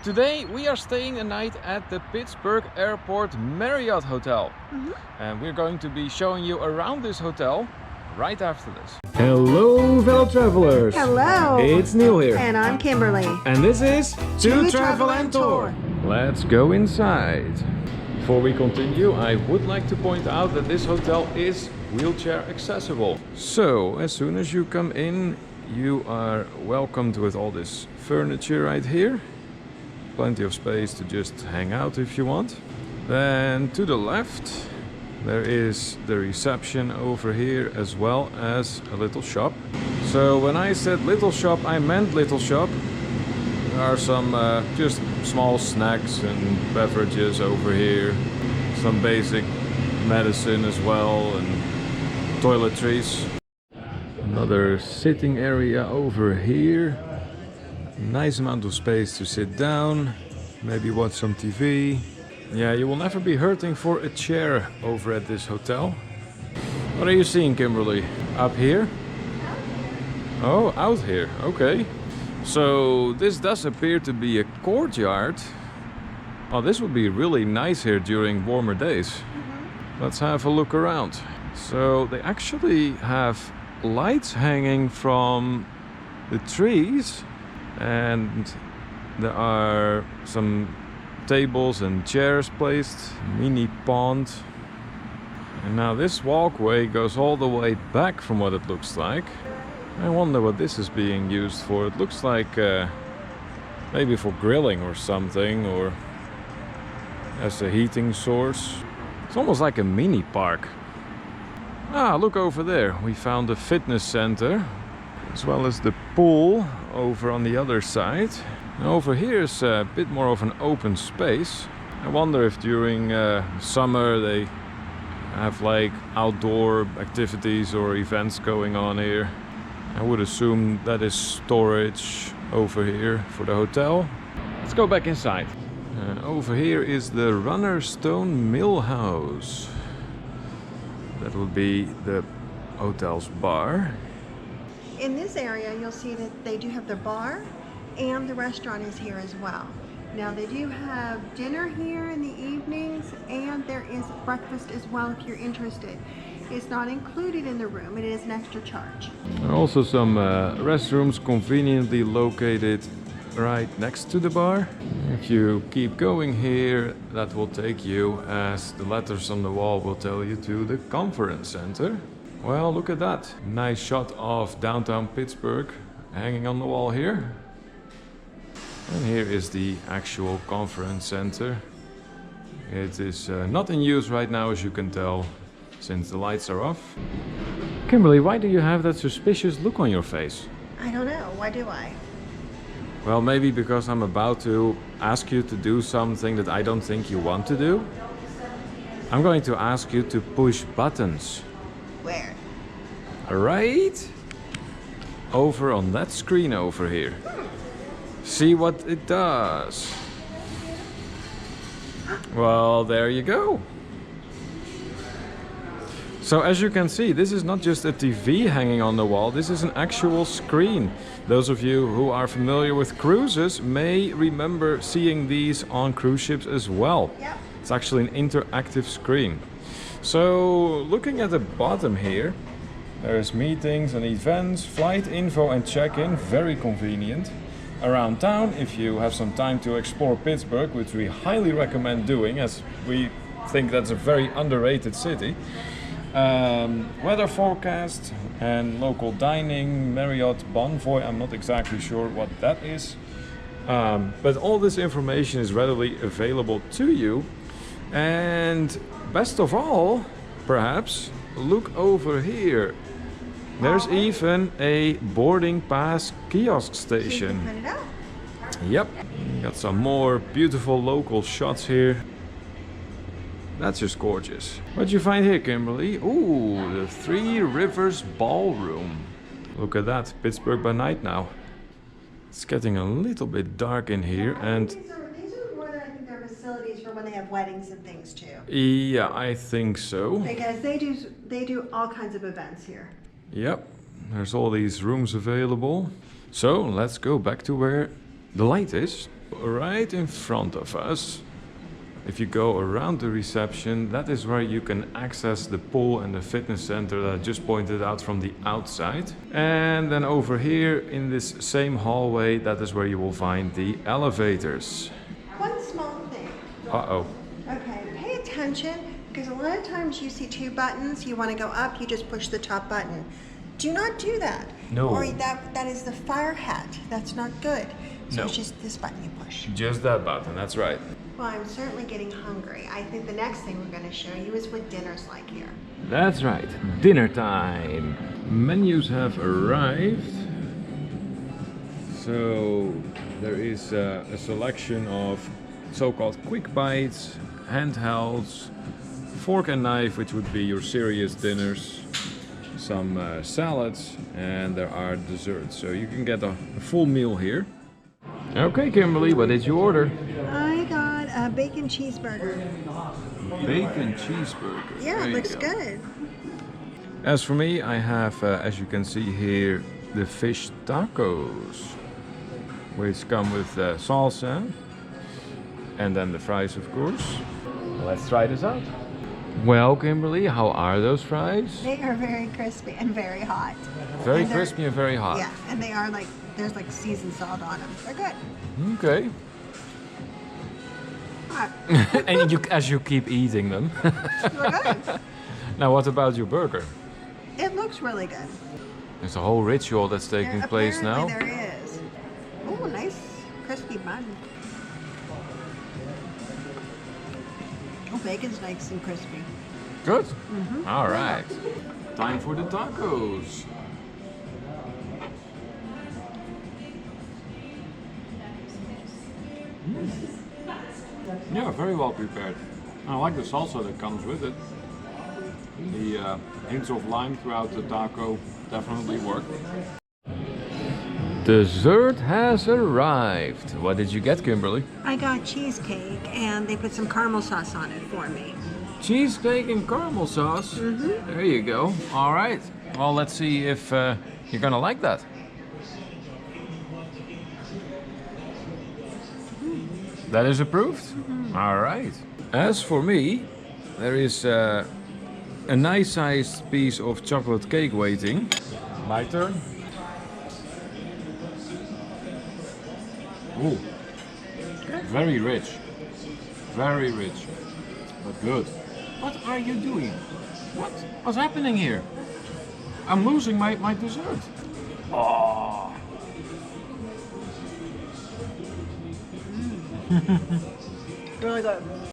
Today we are staying a night at the Pittsburgh Airport Marriott Hotel. And we're going to be showing you around this hotel right after this. Hello fellow travelers! Hello! It's Neil here. And I'm Kimberly. And this is To Travel and Tour. Let's go inside. Before we continue, I would like to point out that this hotel is wheelchair accessible. So as soon as you come in, you are welcomed with all this furniture right here. Plenty of space to just hang out if you want. Then to the left there is the reception over here, as well as a little shop. So when I said little shop, I meant little shop. There are some just small snacks and beverages over here. Some basic medicine as well, and toiletries. Another sitting area over here. Nice amount of space to sit down, maybe watch some TV. Yeah, you will never be hurting for a chair over at this hotel. What are you seeing, Kimberly? Up here? Oh, out here, okay. So this does appear to be a courtyard. Oh, this would be really nice here during warmer days. Let's have a look around. So they actually have lights hanging from the trees. And there are some tables and chairs placed, mini pond. And now this walkway goes all the way back from what it looks like. I wonder what this is being used for. It looks like maybe for grilling or something, or as a heating source. It's almost like a mini park. Ah, look over there. We found a fitness center, as well as the pool over on the other side. And over here is a bit more of an open space. I wonder if during summer they have like outdoor activities or events going on here. I would assume that is storage over here for the hotel. Let's go back inside. Over here is the Runnerstone Mill House. That would be the hotel's bar. In this area, you'll see that they do have their bar and the restaurant is here as well. Now they do have dinner here in the evenings, and there is breakfast as well if you're interested. It's not included in the room, it is an extra charge. Also some restrooms conveniently located right next to the bar. If you keep going here, that will take you, as the letters on the wall will tell you, to the conference center. Well, look at that. Nice shot of downtown Pittsburgh hanging on the wall here. And here is the actual conference center. It is not in use right now, as you can tell, since the lights are off. Kimberly, why do you have that suspicious look on your face? I don't know, why do I? Well, maybe because I'm about to ask you to do something that I don't think you want to do. I'm going to ask you to push buttons. Where? Right over on that screen over here. See what it does. Well, there you go. So as you can see, this is not just a TV hanging on the wall, this is an actual screen. Those of you who are familiar with cruises may remember seeing these on cruise ships as well. Yep. It's actually an interactive screen. So looking at the bottom here, there's meetings and events, flight info and check-in, very convenient. Around town, if you have some time to explore Pittsburgh, which we highly recommend doing, as we think that's a very underrated city. Weather forecast and local dining, Marriott Bonvoy, I'm not exactly sure what that is. But all this information is readily available to you. And best of all, perhaps, look over here. There's even a boarding pass kiosk station. So you can print it out. Yep. Got some more beautiful local shots here. That's just gorgeous. What'd you find here, Kimberly? Ooh, the Three Rivers Ballroom. Look at that, Pittsburgh by night now. It's getting a little bit dark in here, and These are more than, I think, they're facilities for when they have weddings and things too. yeah, I think so. Because they do all kinds of events here. Yep, there's all these rooms available. So let's go back to where the light is. Right in front of us, if you go around the reception, that is where you can access the pool and the fitness center that I just pointed out from the outside. And then over here in this same hallway, that is where you will find the elevators. One small thing. Uh-oh. Okay, pay attention because a lot of times you see two buttons, you want to go up, you just push the top button. Do not do that. No. Or that is the fire hat. That's not good. So No. it's just this button you push. Just that button, that's right. Well, I'm certainly getting hungry. I think the next thing we're going to show you is what dinner's like here. That's right, dinner time. Menus have arrived. So there is a selection of so-called quick bites, handhelds, fork and knife, which would be your serious dinners, some salads, and there are desserts. So you can get a full meal here. Okay, Kimberly, what did you order? I got a bacon cheeseburger. Bacon cheeseburger. Yeah, There it you looks go. good. As for me, I have, as you can see here, the fish tacos, which come with salsa, and then the fries, of course. Let's try this out. Well, Kimberly, how are those fries? They are very crispy and very hot. Very And they're- crispy and very hot. Yeah, and they are like, there's like seasoned salt on them. They're good. Okay. Hot. And as you keep eating them. They're good. Now, what about your burger? It looks really good. There's a whole ritual that's taking place now. Apparently there is. Oh, nice crispy bun. Oh, bacon's nice and crispy. Good. All right. Time for the tacos. Yeah, very well prepared. I like the salsa that comes with it. The hints of lime throughout the taco definitely work. Dessert has arrived. What did you get, Kimberly? I got cheesecake and they put some caramel sauce on it for me. Cheesecake and caramel sauce. There you go. All right. Well, let's see if you're gonna like that. That is approved. All right. As for me, there is a nice-sized piece of chocolate cake waiting. My turn. Ooh, very rich, but good. What are you doing? What's happening here? I'm losing my dessert. Oh. Really good.